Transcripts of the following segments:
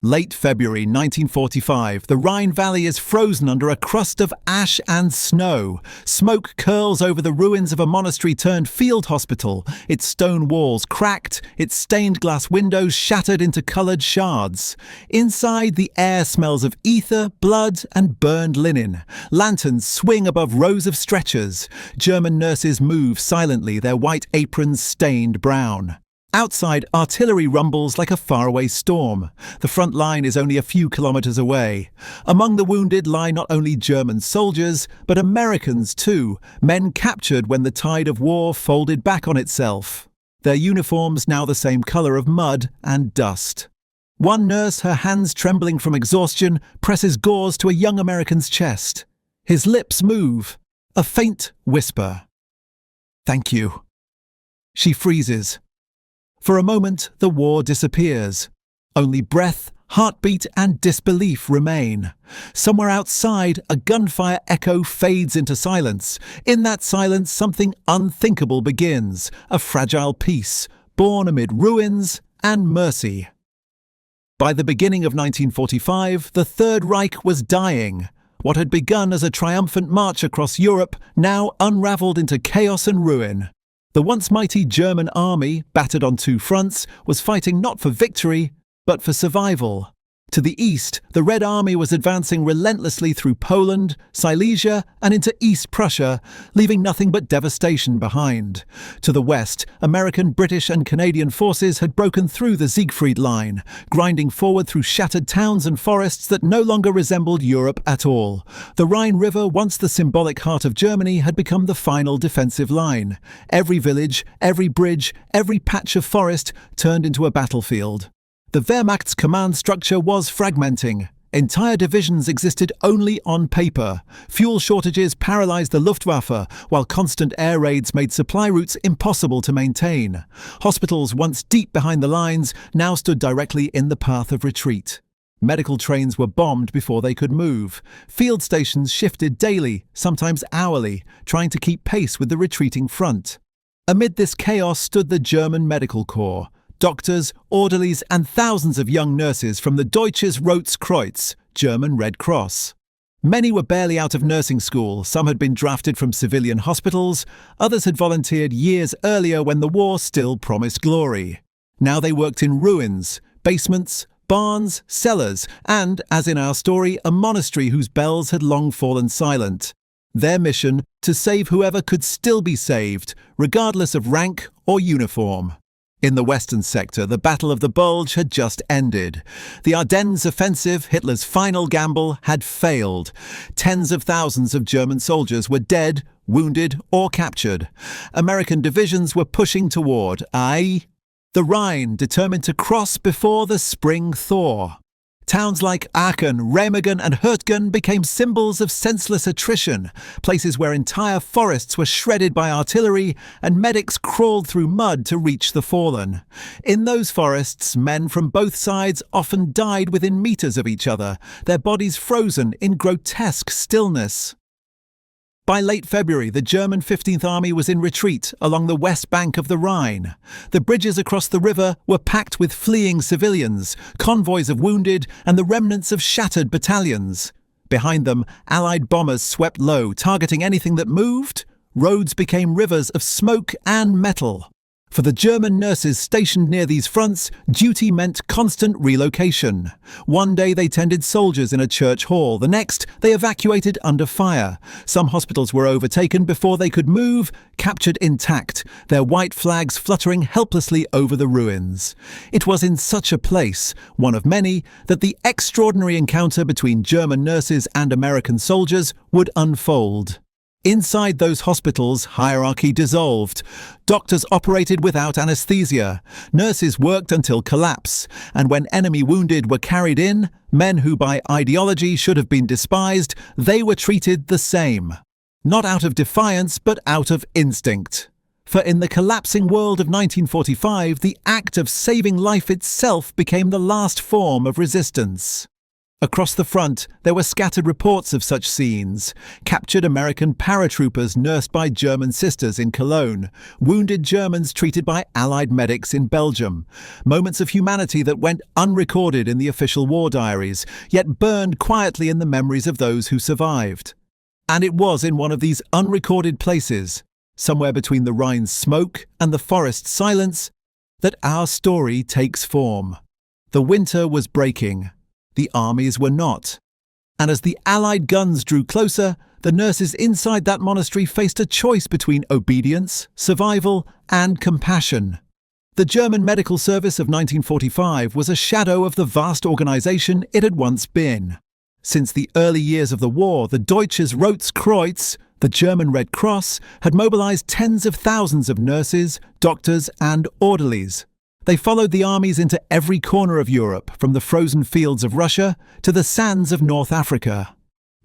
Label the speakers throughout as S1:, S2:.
S1: Late February 1945, the Rhine Valley is frozen under a crust of ash and snow. Smoke curls over the ruins of a monastery turned field hospital, its stone walls cracked, its stained glass windows shattered into coloured shards. Inside, the air smells of ether, blood, and burned linen. Lanterns swing above rows of stretchers. German nurses move silently, their white aprons stained brown. Outside, artillery rumbles like a faraway storm. The front line is only a few kilometers away. Among the wounded lie not only German soldiers, but Americans too, men captured when the tide of war folded back on itself. Their uniforms now the same color of mud and dust. One nurse, her hands trembling from exhaustion, presses gauze to a young American's chest. His lips move. A faint whisper. "Thank you." She freezes. For a moment, the war disappears. Only breath, heartbeat, and disbelief remain. Somewhere outside, a gunfire echo fades into silence. In that silence, something unthinkable begins, a fragile peace, born amid ruins and mercy. By the beginning of 1945, the Third Reich was dying. What had begun as a triumphant march across Europe now unraveled into chaos and ruin. The once mighty German army, battered on two fronts, was fighting not for victory, but for survival. To the east, the Red Army was advancing relentlessly through Poland, Silesia, and into East Prussia, leaving nothing but devastation behind. To the west, American, British, and Canadian forces had broken through the Siegfried Line, grinding forward through shattered towns and forests that no longer resembled Europe at all. The Rhine River, once the symbolic heart of Germany, had become the final defensive line. Every village, every bridge, every patch of forest turned into a battlefield. The Wehrmacht's command structure was fragmenting. Entire divisions existed only on paper. Fuel shortages paralyzed the Luftwaffe, while constant air raids made supply routes impossible to maintain. Hospitals, once deep behind the lines, now stood directly in the path of retreat. Medical trains were bombed before they could move. Field stations shifted daily, sometimes hourly, trying to keep pace with the retreating front. Amid this chaos stood the German Medical Corps. Doctors, orderlies, and thousands of young nurses from the Deutsches Rotes Kreuz, German Red Cross. Many were barely out of nursing school, some had been drafted from civilian hospitals, others had volunteered years earlier when the war still promised glory. Now they worked in ruins, basements, barns, cellars, and, as in our story, a monastery whose bells had long fallen silent. Their mission, to save whoever could still be saved, regardless of rank or uniform. In the western sector, the Battle of the Bulge had just ended. The Ardennes offensive, Hitler's final gamble, had failed. Tens of thousands of German soldiers were dead, wounded, or captured. American divisions were pushing toward, the Rhine, determined to cross before the spring thaw. Towns like Aachen, Remagen, and Hürtgen became symbols of senseless attrition, places where entire forests were shredded by artillery and medics crawled through mud to reach the fallen. In those forests, men from both sides often died within meters of each other, their bodies frozen in grotesque stillness. By late February, the German 15th Army was in retreat along the west bank of the Rhine. The bridges across the river were packed with fleeing civilians, convoys of wounded, and the remnants of shattered battalions. Behind them, Allied bombers swept low, targeting anything that moved. Roads became rivers of smoke and metal. For the German nurses stationed near these fronts, duty meant constant relocation. One day they tended soldiers in a church hall, the next they evacuated under fire. Some hospitals were overtaken before they could move, captured intact, their white flags fluttering helplessly over the ruins. It was in such a place, one of many, that the extraordinary encounter between German nurses and American soldiers would unfold. Inside those hospitals, hierarchy dissolved. Doctors operated without anesthesia. Nurses worked until collapse. And when enemy wounded were carried in, men who by ideology should have been despised, they were treated the same. Not out of defiance, but out of instinct. For in the collapsing world of 1945, the act of saving life itself became the last form of resistance. Across the front, there were scattered reports of such scenes. Captured American paratroopers nursed by German sisters in Cologne, wounded Germans treated by Allied medics in Belgium. Moments of humanity that went unrecorded in the official war diaries, yet burned quietly in the memories of those who survived. And it was in one of these unrecorded places, somewhere between the Rhine's smoke and the forest's silence, that our story takes form. The winter was breaking. The armies were not. And as the Allied guns drew closer, the nurses inside that monastery faced a choice between obedience, survival, and compassion. The German medical service of 1945 was a shadow of the vast organization it had once been. Since the early years of the war, the Deutsches Rotes Kreuz, the German Red Cross, had mobilized tens of thousands of nurses, doctors, and orderlies. They followed the armies into every corner of Europe, from the frozen fields of Russia to the sands of North Africa.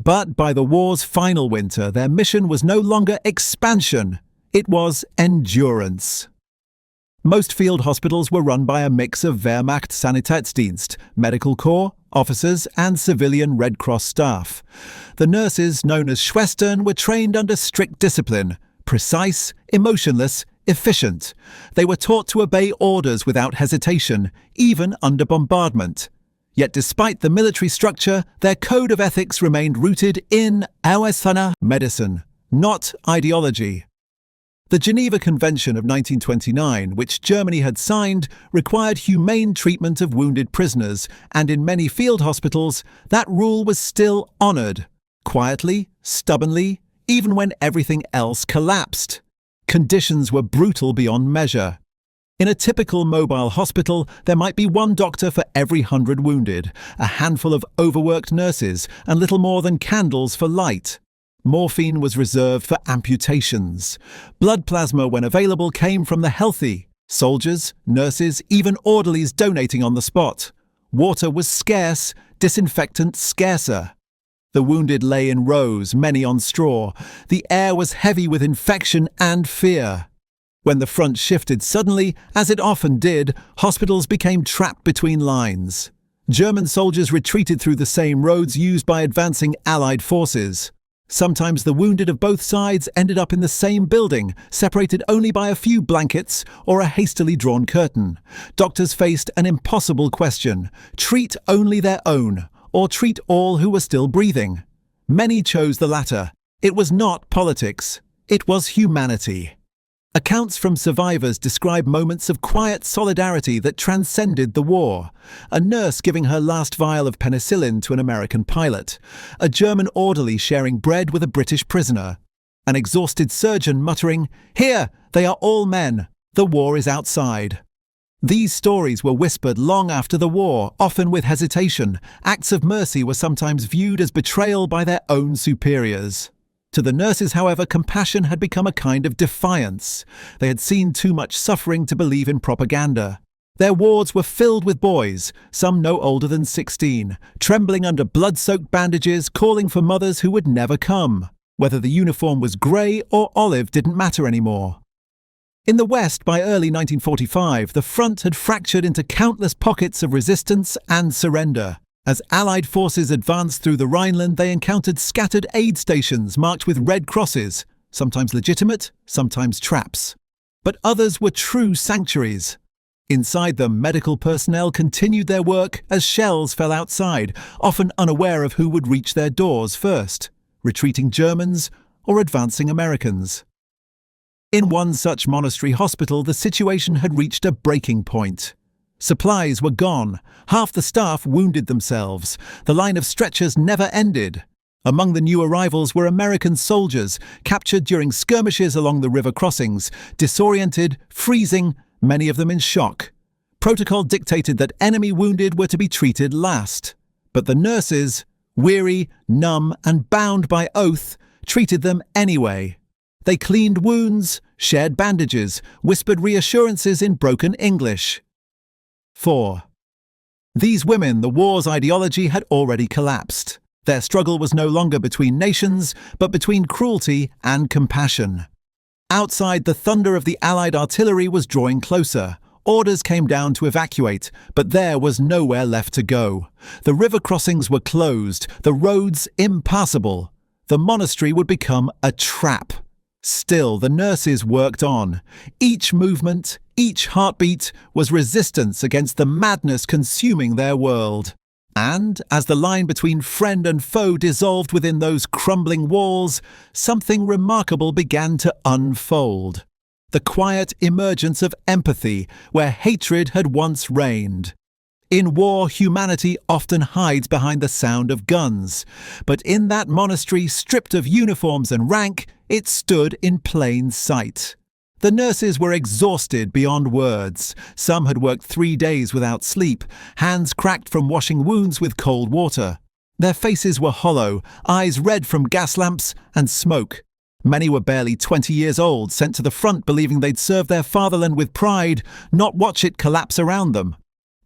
S1: But by the war's final winter, their mission was no longer expansion, it was endurance. Most field hospitals were run by a mix of Wehrmacht Sanitätsdienst, medical corps, officers, and civilian Red Cross staff. The nurses, known as Schwestern, were trained under strict discipline, precise, emotionless, efficient. They were taught to obey orders without hesitation, even under bombardment. Yet despite the military structure, their code of ethics remained rooted in medicine, not ideology. The Geneva Convention of 1929, which Germany had signed, required humane treatment of wounded prisoners, and in many field hospitals, that rule was still honoured, quietly, stubbornly, even when everything else collapsed. Conditions were brutal beyond measure. In a typical mobile hospital, there might be one doctor for every 100 wounded, a handful of overworked nurses, and little more than candles for light. Morphine was reserved for amputations. Blood plasma, when available, came from the healthy. Soldiers, nurses, even orderlies donating on the spot. Water was scarce, disinfectant scarcer. The wounded lay in rows, many on straw. The air was heavy with infection and fear. When the front shifted suddenly, as it often did, hospitals became trapped between lines. German soldiers retreated through the same roads used by advancing Allied forces. Sometimes the wounded of both sides ended up in the same building, separated only by a few blankets or a hastily drawn curtain. Doctors faced an impossible question: treat only their own, or treat all who were still breathing. Many chose the latter. It was not politics. It was humanity. Accounts from survivors describe moments of quiet solidarity that transcended the war. A nurse giving her last vial of penicillin to an American pilot. A German orderly sharing bread with a British prisoner. An exhausted surgeon muttering, "Here, they are all men. The war is outside." These stories were whispered long after the war, often with hesitation. Acts of mercy were sometimes viewed as betrayal by their own superiors. To the nurses, however, compassion had become a kind of defiance. They had seen too much suffering to believe in propaganda. Their wards were filled with boys, some no older than 16, trembling under blood-soaked bandages, calling for mothers who would never come. Whether the uniform was grey or olive didn't matter anymore. In the West, by early 1945, the front had fractured into countless pockets of resistance and surrender. As Allied forces advanced through the Rhineland, they encountered scattered aid stations marked with red crosses, sometimes legitimate, sometimes traps. But others were true sanctuaries. Inside them, medical personnel continued their work as shells fell outside, often unaware of who would reach their doors first, retreating Germans or advancing Americans. In one such monastery hospital, the situation had reached a breaking point. Supplies were gone. Half the staff wounded themselves. The line of stretchers never ended. Among the new arrivals were American soldiers, captured during skirmishes along the river crossings, disoriented, freezing, many of them in shock. Protocol dictated that enemy wounded were to be treated last. But the nurses, weary, numb, and bound by oath, treated them anyway. They cleaned wounds, shared bandages, whispered reassurances in broken English. 4. These women, the war's ideology had already collapsed. Their struggle was no longer between nations, but between cruelty and compassion. Outside, the thunder of the Allied artillery was drawing closer. Orders came down to evacuate, but there was nowhere left to go. The river crossings were closed, the roads impassable. The monastery would become a trap. Still, the nurses worked on. Each movement, each heartbeat was resistance against the madness consuming their world. And, as the line between friend and foe dissolved within those crumbling walls, something remarkable began to unfold. The quiet emergence of empathy where hatred had once reigned. In war, humanity often hides behind the sound of guns, but in that monastery, stripped of uniforms and rank, it stood in plain sight. The nurses were exhausted beyond words. Some had worked 3 days without sleep, hands cracked from washing wounds with cold water. Their faces were hollow, eyes red from gas lamps and smoke. Many were barely 20 years old, sent to the front believing they'd serve their fatherland with pride, not watch it collapse around them.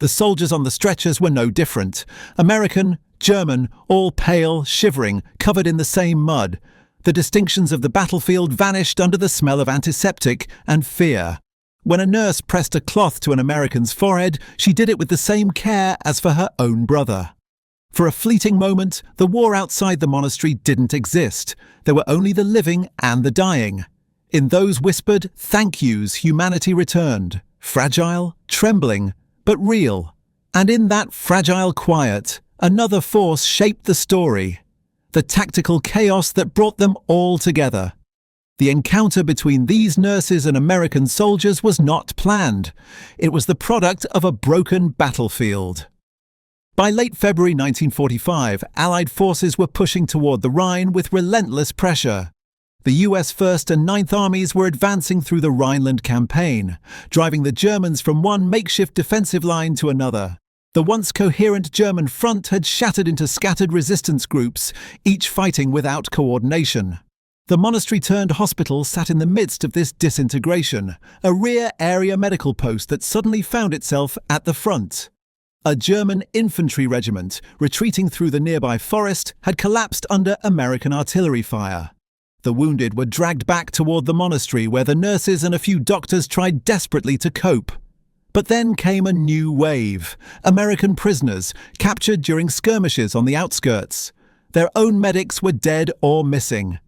S1: The soldiers on the stretchers were no different. American, German, all pale, shivering, covered in the same mud. The distinctions of the battlefield vanished under the smell of antiseptic and fear. When a nurse pressed a cloth to an American's forehead, she did it with the same care as for her own brother. For a fleeting moment, the war outside the monastery didn't exist. There were only the living and the dying. In those whispered thank yous, humanity returned, fragile, trembling, but real. And in that fragile quiet, another force shaped the story. The tactical chaos that brought them all together. The encounter between these nurses and American soldiers was not planned. It was the product of a broken battlefield. By late February 1945, Allied forces were pushing toward the Rhine with relentless pressure. The US 1st and 9th Armies were advancing through the Rhineland campaign, driving the Germans from one makeshift defensive line to another. The once coherent German front had shattered into scattered resistance groups, each fighting without coordination. The monastery-turned-hospital sat in the midst of this disintegration, a rear area medical post that suddenly found itself at the front. A German infantry regiment, retreating through the nearby forest, had collapsed under American artillery fire. The wounded were dragged back toward the monastery where the nurses and a few doctors tried desperately to cope. But then came a new wave. American prisoners, captured during skirmishes on the outskirts. Their own medics were dead or missing.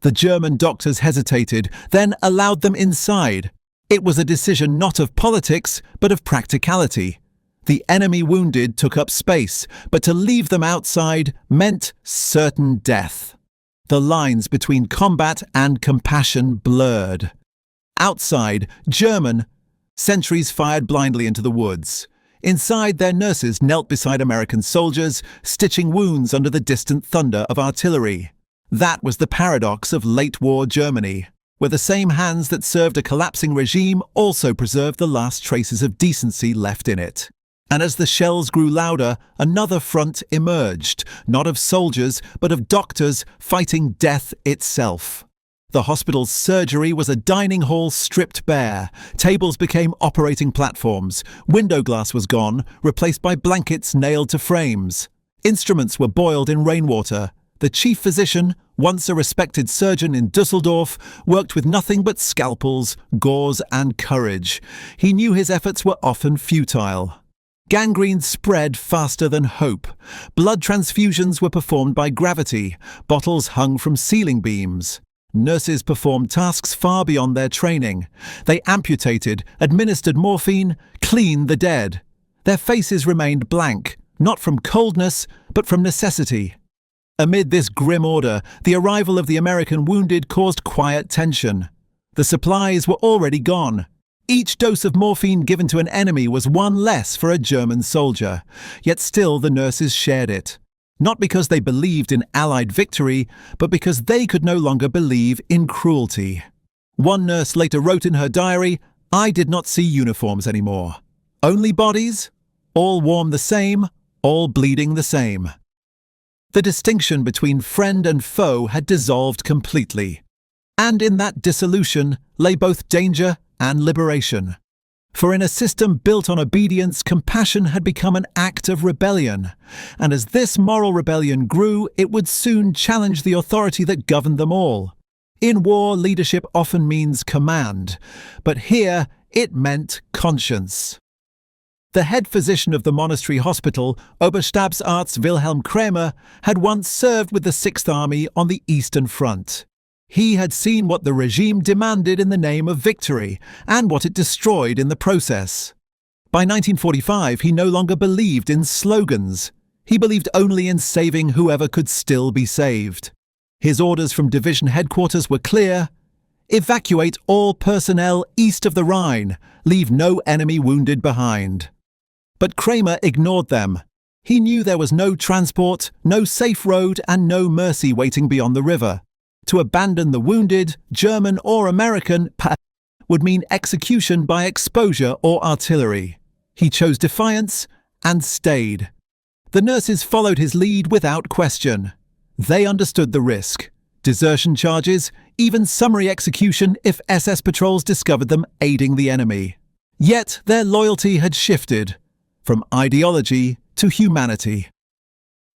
S1: The German doctors hesitated, then allowed them inside. It was a decision not of politics, but of practicality. The enemy wounded took up space, but to leave them outside meant certain death. The lines between combat and compassion blurred. Outside, German sentries fired blindly into the woods. Inside, their nurses knelt beside American soldiers, stitching wounds under the distant thunder of artillery. That was the paradox of late-war Germany, where the same hands that served a collapsing regime also preserved the last traces of decency left in it. And as the shells grew louder, another front emerged, not of soldiers, but of doctors fighting death itself. The hospital's surgery was a dining hall stripped bare. Tables became operating platforms. Window glass was gone, replaced by blankets nailed to frames. Instruments were boiled in rainwater. The chief physician, once a respected surgeon in Dusseldorf, worked with nothing but scalpels, gauze, and courage. He knew his efforts were often futile. Gangrene spread faster than hope. Blood transfusions were performed by gravity. Bottles hung from ceiling beams. Nurses performed tasks far beyond their training. They amputated, administered morphine, cleaned the dead. Their faces remained blank, not from coldness, but from necessity. Amid this grim order, the arrival of the American wounded caused quiet tension. The supplies were already gone. Each dose of morphine given to an enemy was one less for a German soldier, yet still the nurses shared it. Not because they believed in Allied victory, but because they could no longer believe in cruelty. One nurse later wrote in her diary, "I did not see uniforms anymore. Only bodies, all warm the same, all bleeding the same." The distinction between friend and foe had dissolved completely. And in that dissolution lay both danger and liberation. For in a system built on obedience, compassion had become an act of rebellion. And as this moral rebellion grew, it would soon challenge the authority that governed them all. In war, leadership often means command. But here, It meant conscience. The head physician of the monastery hospital, Oberstabsarzt Wilhelm Kramer, had once served with the Sixth Army on the Eastern Front. He had seen what the regime demanded in the name of victory and what it destroyed in the process. By 1945, he no longer believed in slogans. He believed only in saving whoever could still be saved. His orders from division headquarters were clear: evacuate all personnel east of the Rhine, leave no enemy wounded behind. But Kramer ignored them. He knew there was no transport, no safe road, and no mercy waiting beyond the river. To abandon the wounded, German or American, would mean execution by exposure or artillery. He chose defiance and stayed. The nurses followed his lead without question. They understood the risk: desertion charges, even summary execution if SS patrols discovered them aiding the enemy. Yet their loyalty had shifted from ideology to humanity.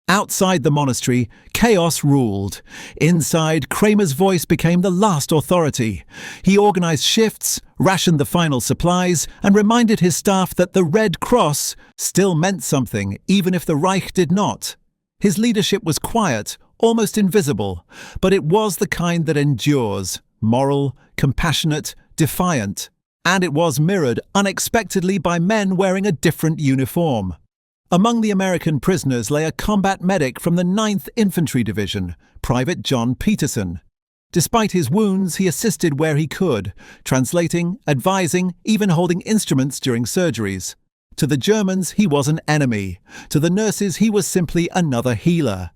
S1: Outside the monastery, chaos ruled. Inside, Kramer's voice became the last authority. He organized shifts, rationed the final supplies, and reminded his staff that the Red Cross still meant something, even if the Reich did not. His leadership was quiet, almost invisible, but it was the kind that endures: moral, compassionate, defiant. And it was mirrored unexpectedly by men wearing a different uniform. Among the American prisoners lay a combat medic from the 9th Infantry Division, Private John Peterson. Despite his wounds, he assisted where he could, translating, advising, even holding instruments during surgeries. To the Germans, he was an enemy. To the nurses, he was simply another healer.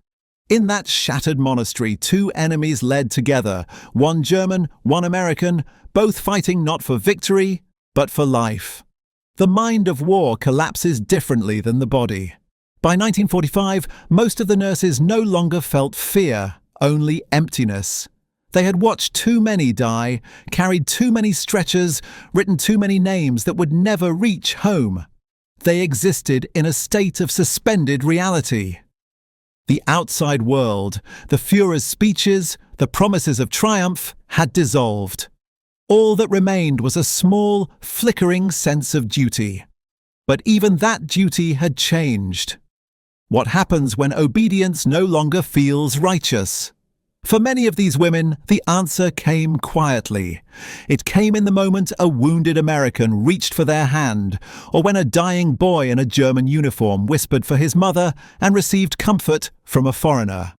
S1: In that shattered monastery, two enemies led together, one German, one American, both fighting not for victory, but for life. The mind of war collapses differently than the body. By 1945, most of the nurses no longer felt fear, only emptiness. They had watched too many die, carried too many stretchers, written too many names that would never reach home. They existed in a state of suspended reality. The outside world, the Führer's speeches, the promises of triumph, had dissolved. All that remained was a small, flickering sense of duty. But even that duty had changed. What happens when obedience no longer feels righteous? For many of these women, the answer came quietly. It came in the moment a wounded American reached for their hand, or when a dying boy in a German uniform whispered for his mother and received comfort from a foreigner.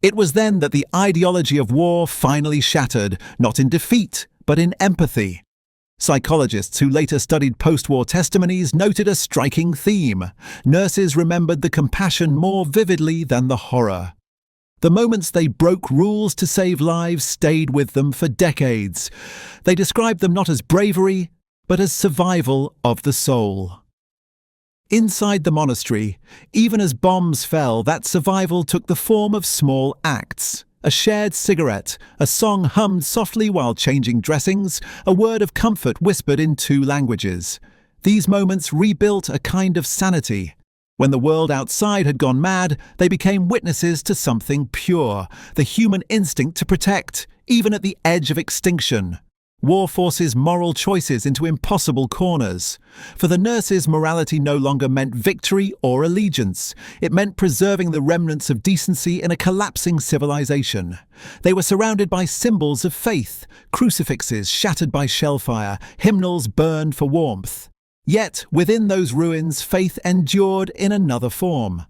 S1: It was then that the ideology of war finally shattered, not in defeat, but in empathy. Psychologists who later studied post-war testimonies noted a striking theme. Nurses remembered the compassion more vividly than the horror. The moments they broke rules to save lives stayed with them for decades. They described them not as bravery, but as survival of the soul. Inside the monastery, even as bombs fell, that survival took the form of small acts. A shared cigarette, a song hummed softly while changing dressings, a word of comfort whispered in two languages. These moments rebuilt a kind of sanity. When the world outside had gone mad, they became witnesses to something pure, the human instinct to protect, even at the edge of extinction. War forces moral choices into impossible corners. For the nurses, morality no longer meant victory or allegiance. It meant preserving the remnants of decency in a collapsing civilization. They were surrounded by symbols of faith, crucifixes shattered by shellfire, hymnals burned for warmth. Yet, within those ruins, faith endured in another form.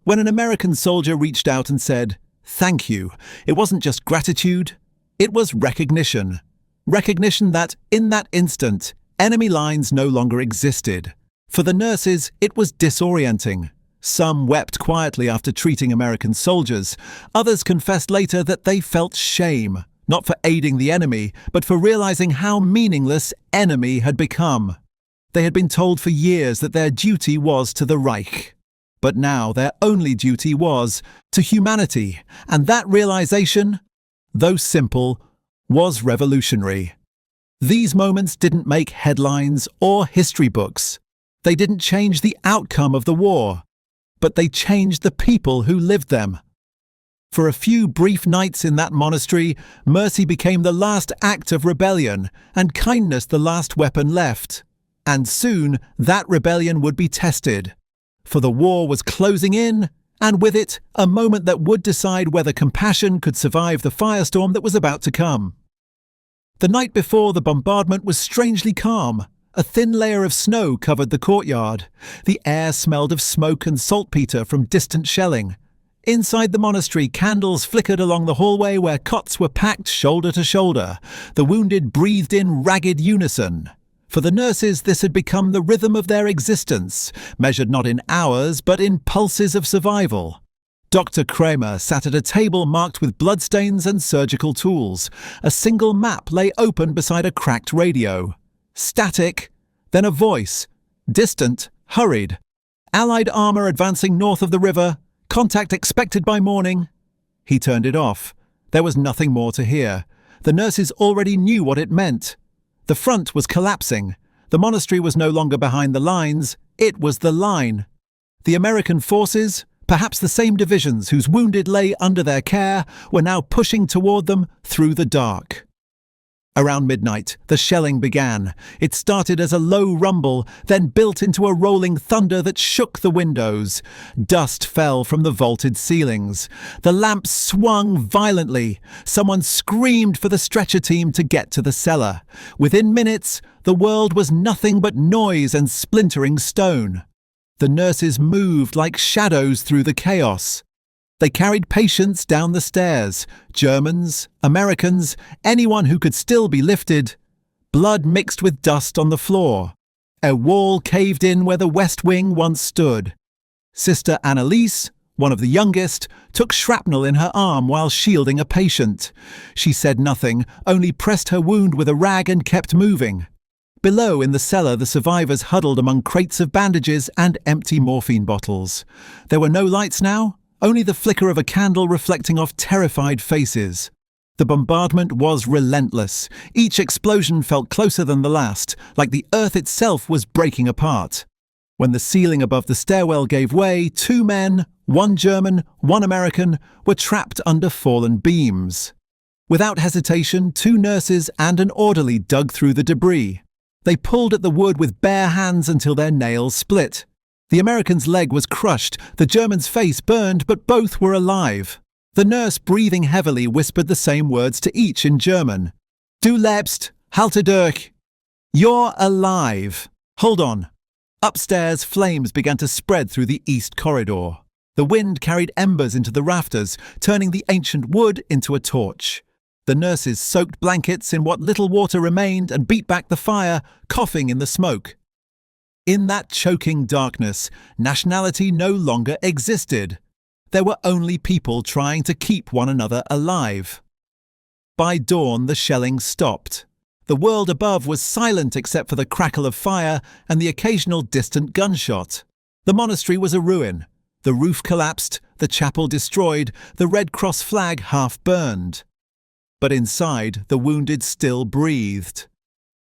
S1: When an American soldier reached out and said, "Thank you," it wasn't just gratitude, it was recognition. Recognition that, in that instant, enemy lines no longer existed. For the nurses, it was disorienting. Some wept quietly after treating American soldiers. Others confessed later that they felt shame, not for aiding the enemy, but for realizing how meaningless enemy had become. They had been told for years that their duty was to the Reich. But now their only duty was to humanity, and that realization, though simple, was revolutionary. These moments didn't make headlines or history books. They didn't change the outcome of the war, but they changed the people who lived them. For a few brief nights in that monastery, mercy became the last act of rebellion, and kindness the last weapon left. And soon, that rebellion would be tested. For the war was closing in, and with it, a moment that would decide whether compassion could survive the firestorm that was about to come. The night before the bombardment was strangely calm. A thin layer of snow covered the courtyard. The air smelled of smoke and saltpeter from distant shelling. Inside the monastery, candles flickered along the hallway where cots were packed shoulder to shoulder. The wounded breathed in ragged unison. For the nurses, this had become the rhythm of their existence, measured not in hours, but in pulses of survival. Dr. Kramer sat at a table marked with bloodstains and surgical tools. A single map lay open beside a cracked radio. Static, then a voice. Distant, hurried. Allied armor advancing north of the river. Contact expected by morning. He turned it off. There was nothing more to hear. The nurses already knew what it meant. The front was collapsing. The monastery was no longer behind the lines. It was the line. The American forces, perhaps the same divisions whose wounded lay under their care, were now pushing toward them through the dark. Around midnight, the shelling began. It started as a low rumble, then built into a rolling thunder that shook the windows. Dust fell from the vaulted ceilings. The lamps swung violently. Someone screamed for the stretcher team to get to the cellar. Within minutes, the world was nothing but noise and splintering stone. The nurses moved like shadows through the chaos. They carried patients down the stairs, Germans, Americans, anyone who could still be lifted. Blood mixed with dust on the floor. A wall caved in where the West Wing once stood. Sister Annalise, one of the youngest, took shrapnel in her arm while shielding a patient. She said nothing, only pressed her wound with a rag and kept moving. Below in the cellar, the survivors huddled among crates of bandages and empty morphine bottles. There were no lights now. Only the flicker of a candle reflecting off terrified faces. The bombardment was relentless. Each explosion felt closer than the last, like the earth itself was breaking apart. When the ceiling above the stairwell gave way, 2 men, 1 German, 1 American, were trapped under fallen beams. Without hesitation, 2 nurses and an orderly dug through the debris. They pulled at the wood with bare hands until their nails split. The American's leg was crushed, the German's face burned, but both were alive. The nurse, breathing heavily, whispered the same words to each in German. Du lebst, halte durch. You're alive. Hold on. Upstairs, flames began to spread through the east corridor. The wind carried embers into the rafters, turning the ancient wood into a torch. The nurses soaked blankets in what little water remained and beat back the fire, coughing in the smoke. In that choking darkness, nationality no longer existed. There were only people trying to keep one another alive. By dawn, the shelling stopped. The world above was silent except for the crackle of fire and the occasional distant gunshot. The monastery was a ruin. The roof collapsed, the chapel destroyed, the Red Cross flag half burned. But inside, the wounded still breathed.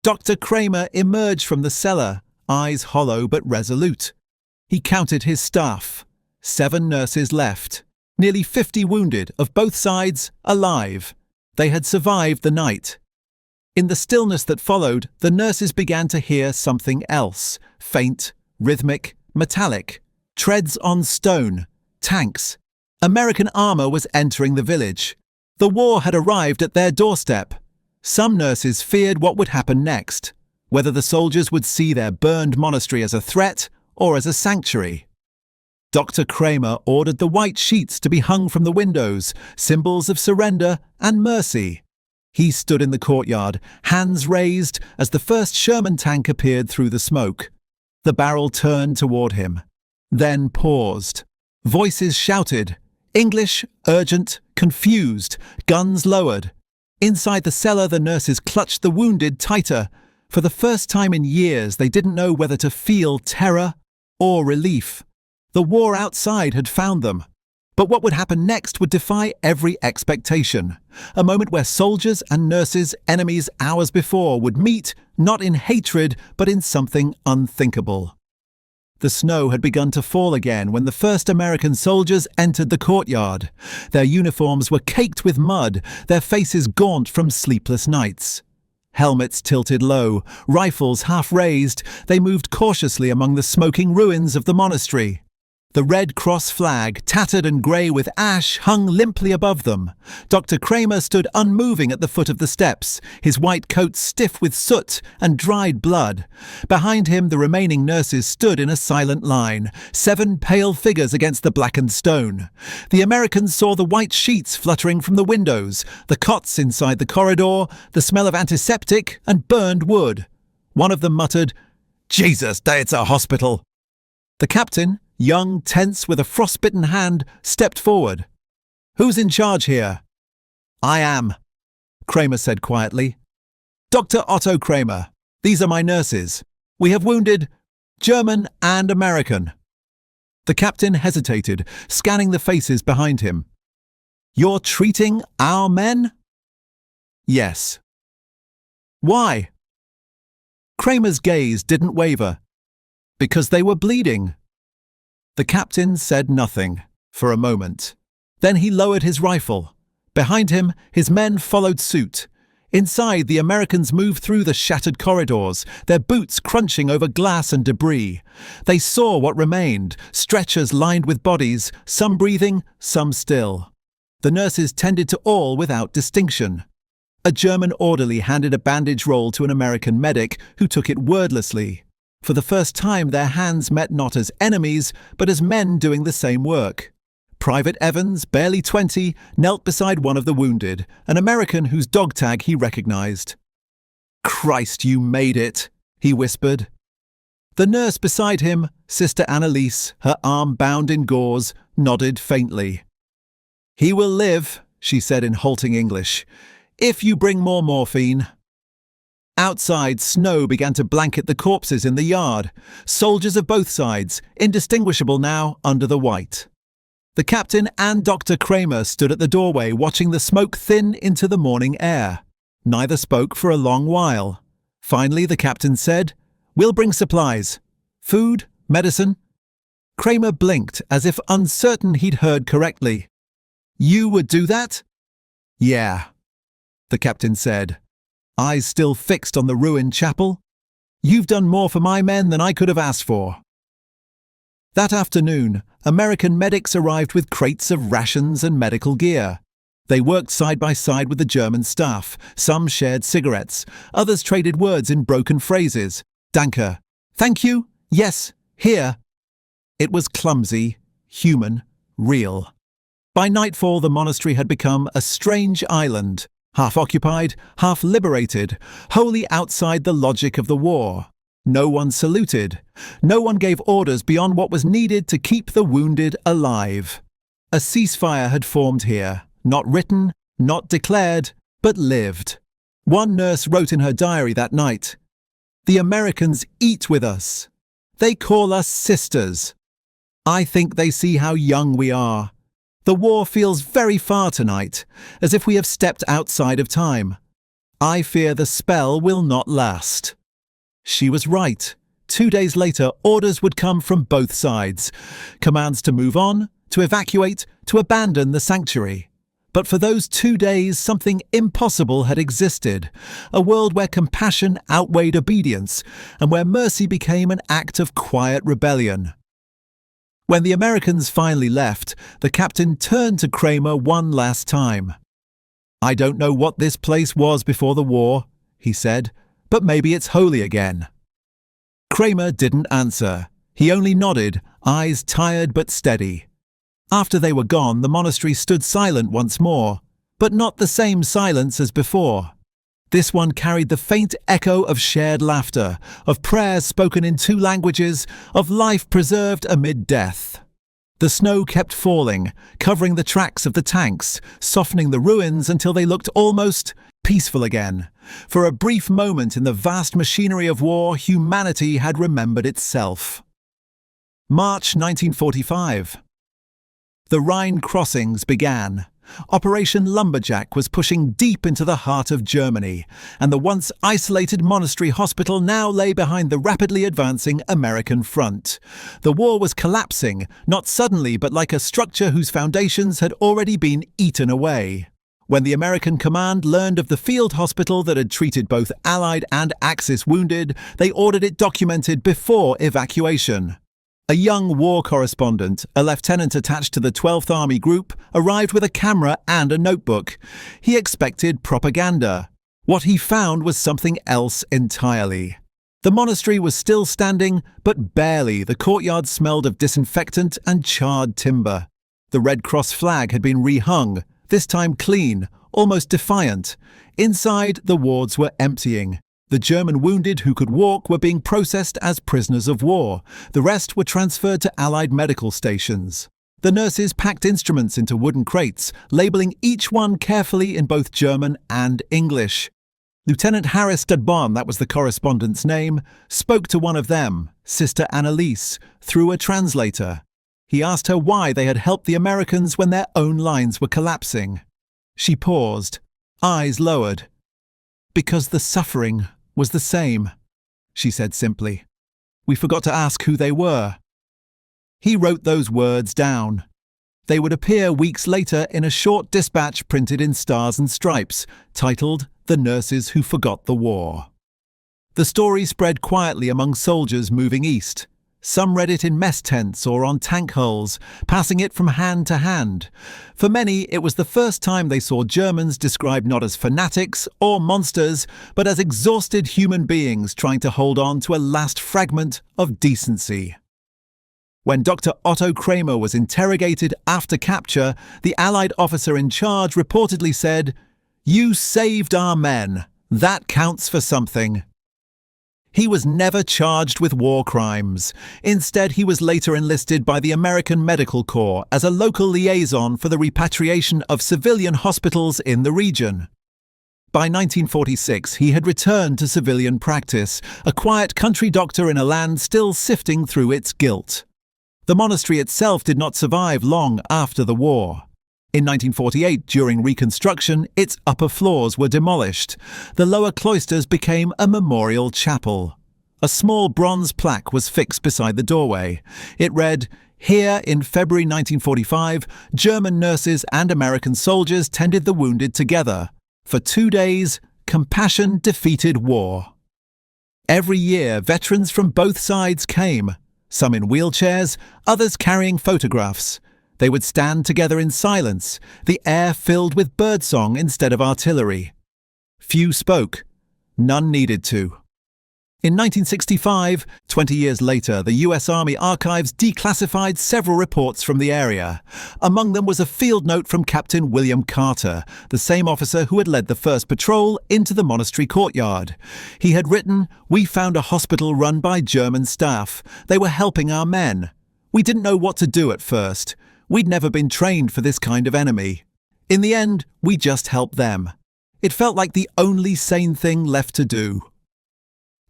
S1: Dr. Kramer emerged from the cellar, eyes hollow but resolute. He counted his staff. 7 nurses left. Nearly 50 wounded, of both sides, alive. They had survived the night. In the stillness that followed, the nurses began to hear something else. Faint, rhythmic, metallic. Treads on stone. Tanks. American armor was entering the village. The war had arrived at their doorstep. Some nurses feared what would happen next. Whether the soldiers would see their burned monastery as a threat or as a sanctuary. Dr. Kramer ordered the white sheets to be hung from the windows, symbols of surrender and mercy. He stood in the courtyard, hands raised, as the first Sherman tank appeared through the smoke. The barrel turned toward him, then paused. Voices shouted, English, urgent, confused, guns lowered. Inside the cellar, the nurses clutched the wounded tighter. For the first time in years, they didn't know whether to feel terror or relief. The war outside had found them. But what would happen next would defy every expectation. A moment where soldiers and nurses, enemies hours before, would meet, not in hatred, but in something unthinkable. The snow had begun to fall again when the first American soldiers entered the courtyard. Their uniforms were caked with mud, their faces gaunt from sleepless nights. Helmets tilted low, rifles half raised, they moved cautiously among the smoking ruins of the monastery. The Red Cross flag, tattered and grey with ash, hung limply above them. Dr. Kramer stood unmoving at the foot of the steps, his white coat stiff with soot and dried blood. Behind him, the remaining nurses stood in a silent line, 7 pale figures against the blackened stone. The Americans saw the white sheets fluttering from the windows, the cots inside the corridor, the smell of antiseptic and burned wood. One of them muttered, "Jesus, it's a hospital." The captain, young, tense, with a frostbitten hand, stepped forward. "Who's in charge here?" "I am," Kramer said quietly. "Dr. Otto Kramer. These are my nurses. We have wounded German and American." The captain hesitated, scanning the faces behind him. "You're treating our men?" "Yes." "Why?" Kramer's gaze didn't waver. "Because they were bleeding." The captain said nothing, for a moment. Then he lowered his rifle. Behind him, his men followed suit. Inside, the Americans moved through the shattered corridors, their boots crunching over glass and debris. They saw what remained, stretchers lined with bodies, some breathing, some still. The nurses tended to all without distinction. A German orderly handed a bandage roll to an American medic, who took it wordlessly. For the first time, their hands met not as enemies, but as men doing the same work. Private Evans, barely 20, knelt beside one of the wounded, an American whose dog tag he recognized. "Christ, you made it," he whispered. The nurse beside him, Sister Annalise, her arm bound in gauze, nodded faintly. "He will live," she said in halting English, "if you bring more morphine." Outside, snow began to blanket the corpses in the yard, soldiers of both sides, indistinguishable now under the white. The captain and Dr. Kramer stood at the doorway watching the smoke thin into the morning air. Neither spoke for a long while. Finally, the captain said, "We'll bring supplies. Food, medicine." Kramer blinked as if uncertain he'd heard correctly. "You would do that?" "Yeah," the captain said, eyes still fixed on the ruined chapel. "You've done more for my men than I could have asked for." That afternoon, American medics arrived with crates of rations and medical gear. They worked side by side with the German staff. Some shared cigarettes, others traded words in broken phrases. "Danke," "Thank you," "Yes," "Here." It was clumsy, human, real. By nightfall, the monastery had become a strange island, half occupied, half liberated, wholly outside the logic of the war. No one saluted. No one gave orders beyond what was needed to keep the wounded alive. A ceasefire had formed here, not written, not declared, but lived. One nurse wrote in her diary that night, "The Americans eat with us. They call us sisters. I think they see how young we are. The war feels very far tonight, as if we have stepped outside of time. I fear the spell will not last." She was right. 2 days later, orders would come from both sides. Commands to move on, to evacuate, to abandon the sanctuary. But for those 2 days, something impossible had existed. A world where compassion outweighed obedience, and where mercy became an act of quiet rebellion. When the Americans finally left, the captain turned to Kramer one last time. "I don't know what this place was before the war," he said, "but maybe it's holy again." Kramer didn't answer. He only nodded, eyes tired but steady. After they were gone, the monastery stood silent once more, but not the same silence as before. This one carried the faint echo of shared laughter, of prayers spoken in 2 languages, of life preserved amid death. The snow kept falling, covering the tracks of the tanks, softening the ruins until they looked almost peaceful again. For a brief moment in the vast machinery of war, humanity had remembered itself. March 1945. The Rhine crossings began. Operation Lumberjack was pushing deep into the heart of Germany, and the once isolated monastery hospital now lay behind the rapidly advancing American front. The war was collapsing, not suddenly but like a structure whose foundations had already been eaten away. When the American command learned of the field hospital that had treated both Allied and Axis wounded, they ordered it documented before evacuation. A young war correspondent, a lieutenant attached to the 12th Army Group, arrived with a camera and a notebook. He expected propaganda. What he found was something else entirely. The monastery was still standing, but barely. The courtyard smelled of disinfectant and charred timber. The Red Cross flag had been rehung, this time clean, almost defiant. Inside, the wards were emptying. The German wounded who could walk were being processed as prisoners of war. The rest were transferred to Allied medical stations. The nurses packed instruments into wooden crates, labeling each one carefully in both German and English. Lieutenant Harris Studbon, that was the correspondent's name, spoke to one of them, Sister Anneliese, through a translator. He asked her why they had helped the Americans when their own lines were collapsing. She paused, eyes lowered. "Because the suffering was the same," she said simply. "We forgot to ask who they were." He wrote those words down. They would appear weeks later in a short dispatch printed in stars and stripes, titled "The Nurses Who Forgot the War." The story spread quietly among soldiers moving east. Some read it in mess tents or on tank hulls, passing it from hand to hand. For many, it was the first time they saw Germans described not as fanatics or monsters, but as exhausted human beings trying to hold on to a last fragment of decency. When Dr. Otto Kramer was interrogated after capture, the Allied officer in charge reportedly said, "You saved our men. That counts for something." He was never charged with war crimes. Instead, he was later enlisted by the American Medical Corps as a local liaison for the repatriation of civilian hospitals in the region. By 1946, he had returned to civilian practice, a quiet country doctor in a land still sifting through its guilt. The monastery itself did not survive long after the war. In 1948, during reconstruction, its upper floors were demolished. The lower cloisters became a memorial chapel. A small bronze plaque was fixed beside the doorway. It read, "Here in February 1945, German nurses and American soldiers tended the wounded together. For 2 days, compassion defeated war." Every year, veterans from both sides came, some in wheelchairs, others carrying photographs. They would stand together in silence, the air filled with birdsong instead of artillery. Few spoke. None needed to. In 1965, 20 years later, the US Army Archives declassified several reports from the area. Among them was a field note from Captain William Carter, the same officer who had led the first patrol into the monastery courtyard. He had written, "We found a hospital run by German staff. They were helping our men. We didn't know what to do at first. We'd never been trained for this kind of enemy. In the end, we just helped them. It felt like the only sane thing left to do."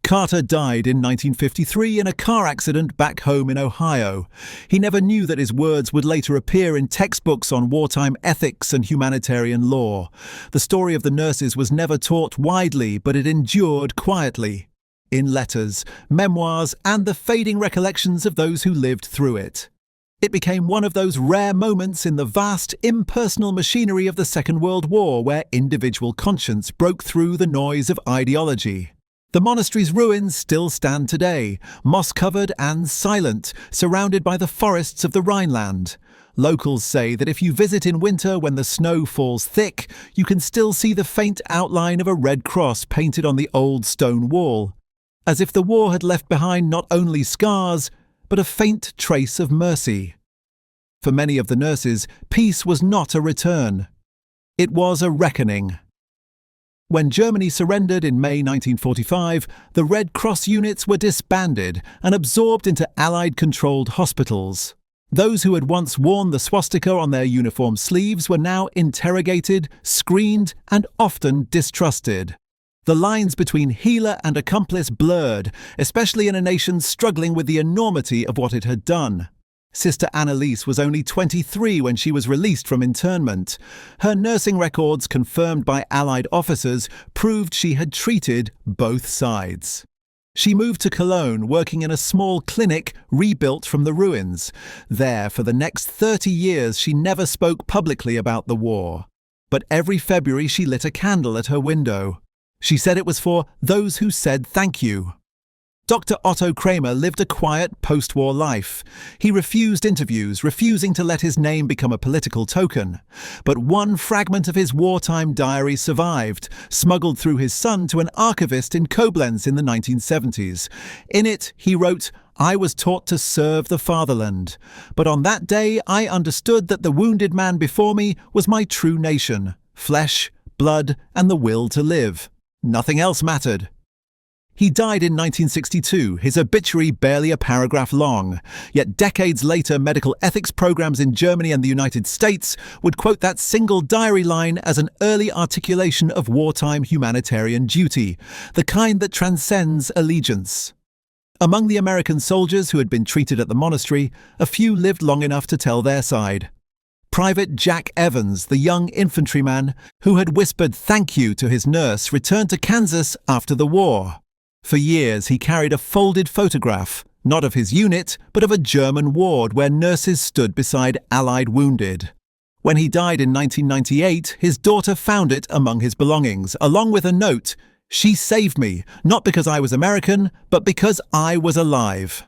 S1: Carter died in 1953 in a car accident back home in Ohio. He never knew that his words would later appear in textbooks on wartime ethics and humanitarian law. The story of the nurses was never taught widely, but it endured quietly. In letters, memoirs, and the fading recollections of those who lived through it. It became one of those rare moments in the vast, impersonal machinery of the Second World War where individual conscience broke through the noise of ideology. The monastery's ruins still stand today, moss-covered and silent, surrounded by the forests of the Rhineland. Locals say that if you visit in winter when the snow falls thick, you can still see the faint outline of a red cross painted on the old stone wall, as if the war had left behind not only scars, but a faint trace of mercy. For many of the nurses, peace was not a return. It was a reckoning. When Germany surrendered in May 1945, the Red Cross units were disbanded and absorbed into Allied-controlled hospitals. Those who had once worn the swastika on their uniform sleeves were now interrogated, screened, and often distrusted. The lines between healer and accomplice blurred, especially in a nation struggling with the enormity of what it had done. Sister Annalise was only 23 when she was released from internment. Her nursing records, confirmed by Allied officers, proved she had treated both sides. She moved to Cologne, working in a small clinic rebuilt from the ruins. There, for the next 30 years, she never spoke publicly about the war. But every February she lit a candle at her window. She said it was for those who said thank you. Dr. Otto Kramer lived a quiet post-war life. He refused interviews, refusing to let his name become a political token. But one fragment of his wartime diary survived, smuggled through his son to an archivist in Koblenz in the 1970s. In it, he wrote, "I was taught to serve the fatherland. But on that day, I understood that the wounded man before me was my true nation, flesh, blood, and the will to live. Nothing else mattered." He died in 1962, his obituary barely a paragraph long. Yet decades later, medical ethics programs in Germany and the United States would quote that single diary line as an early articulation of wartime humanitarian duty, the kind that transcends allegiance. Among the American soldiers who had been treated at the monastery, a few lived long enough to tell their side. Private Jack Evans, the young infantryman who had whispered thank you to his nurse, returned to Kansas after the war. For years, he carried a folded photograph, not of his unit, but of a German ward where nurses stood beside Allied wounded. When he died in 1998, his daughter found it among his belongings, along with a note, "She saved me, not because I was American, but because I was alive."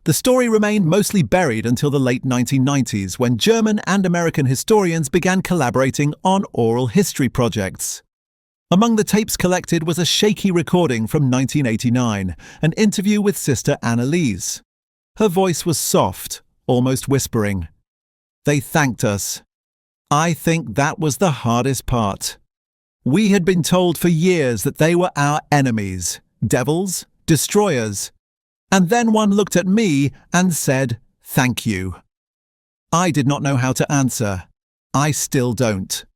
S1: The story remained mostly buried until the late 1990s, when German and American historians began collaborating on oral history projects. Among the tapes collected was a shaky recording from 1989, an interview with Sister Annalise. Her voice was soft, almost whispering. "They thanked us. I think that was the hardest part. We had been told for years that they were our enemies, devils, destroyers. And then one looked at me and said, 'Thank you.' I did not know how to answer. I still don't."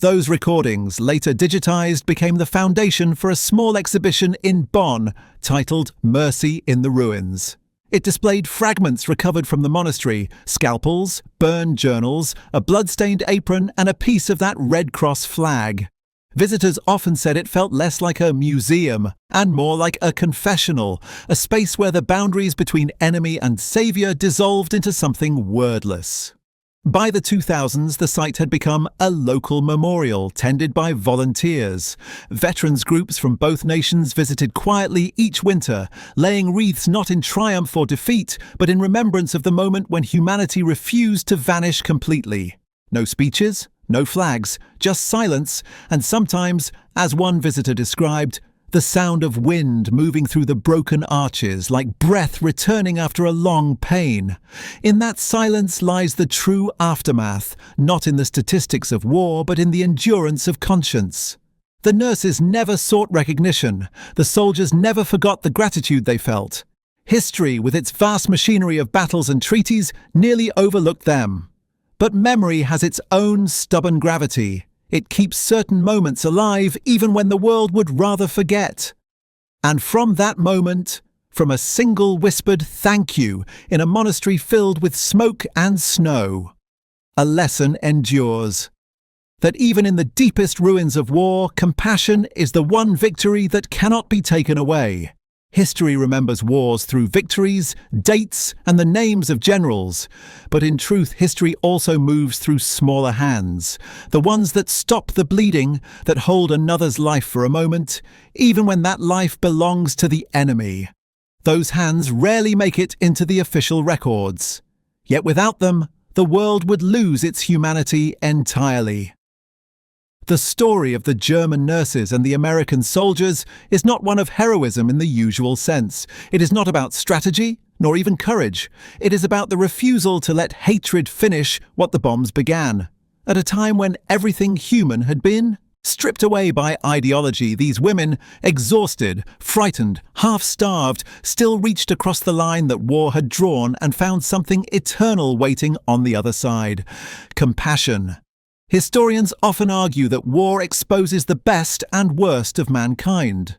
S1: Those recordings, later digitized, became the foundation for a small exhibition in Bonn titled Mercy in the Ruins. It displayed fragments recovered from the monastery, scalpels, burned journals, a blood-stained apron, and a piece of that Red Cross flag. Visitors often said it felt less like a museum and more like a confessional, a space where the boundaries between enemy and savior dissolved into something wordless. By the 2000s, the site had become a local memorial tended by volunteers. Veterans groups from both nations visited quietly each winter, laying wreaths not in triumph or defeat, but in remembrance of the moment when humanity refused to vanish completely. No speeches, no flags, just silence, and sometimes, as one visitor described, the sound of wind moving through the broken arches, like breath returning after a long pain. In that silence lies the true aftermath, not in the statistics of war, but in the endurance of conscience. The nurses never sought recognition. The soldiers never forgot the gratitude they felt. History, with its vast machinery of battles and treaties, nearly overlooked them. But memory has its own stubborn gravity. It keeps certain moments alive even when the world would rather forget. And from that moment, from a single whispered thank you in a monastery filled with smoke and snow, a lesson endures. That even in the deepest ruins of war, compassion is the one victory that cannot be taken away. History remembers wars through victories, dates, and the names of generals. But in truth, history also moves through smaller hands, the ones that stop the bleeding, that hold another's life for a moment, even when that life belongs to the enemy. Those hands rarely make it into the official records. Yet without them, the world would lose its humanity entirely. The story of the German nurses and the American soldiers is not one of heroism in the usual sense. It is not about strategy, nor even courage. It is about the refusal to let hatred finish what the bombs began. At a time when everything human had been stripped away by ideology, these women, exhausted, frightened, half-starved, still reached across the line that war had drawn and found something eternal waiting on the other side. Compassion. Historians often argue that war exposes the best and worst of mankind.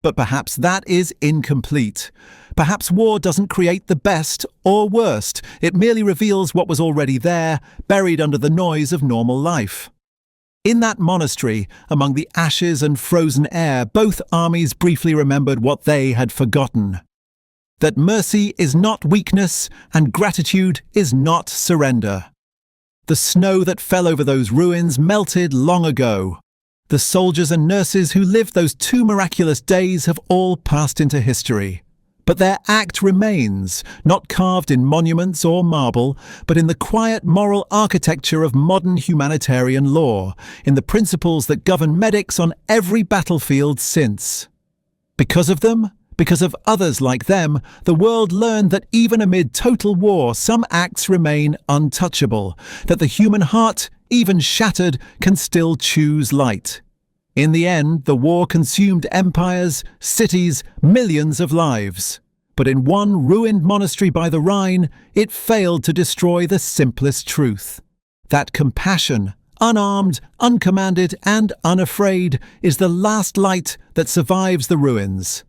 S1: But perhaps that is incomplete. Perhaps war doesn't create the best or worst. It merely reveals what was already there, buried under the noise of normal life. In that monastery, among the ashes and frozen air, both armies briefly remembered what they had forgotten. That mercy is not weakness and gratitude is not surrender. The snow that fell over those ruins melted long ago. The soldiers and nurses who lived those 2 miraculous days have all passed into history. But their act remains, not carved in monuments or marble, but in the quiet moral architecture of modern humanitarian law, in the principles that govern medics on every battlefield since. Because of them, because of others like them, the world learned that even amid total war, some acts remain untouchable, that the human heart, even shattered, can still choose light. In the end, the war consumed empires, cities, millions of lives. But in one ruined monastery by the Rhine, it failed to destroy the simplest truth. That compassion, unarmed, uncommanded, and unafraid, is the last light that survives the ruins.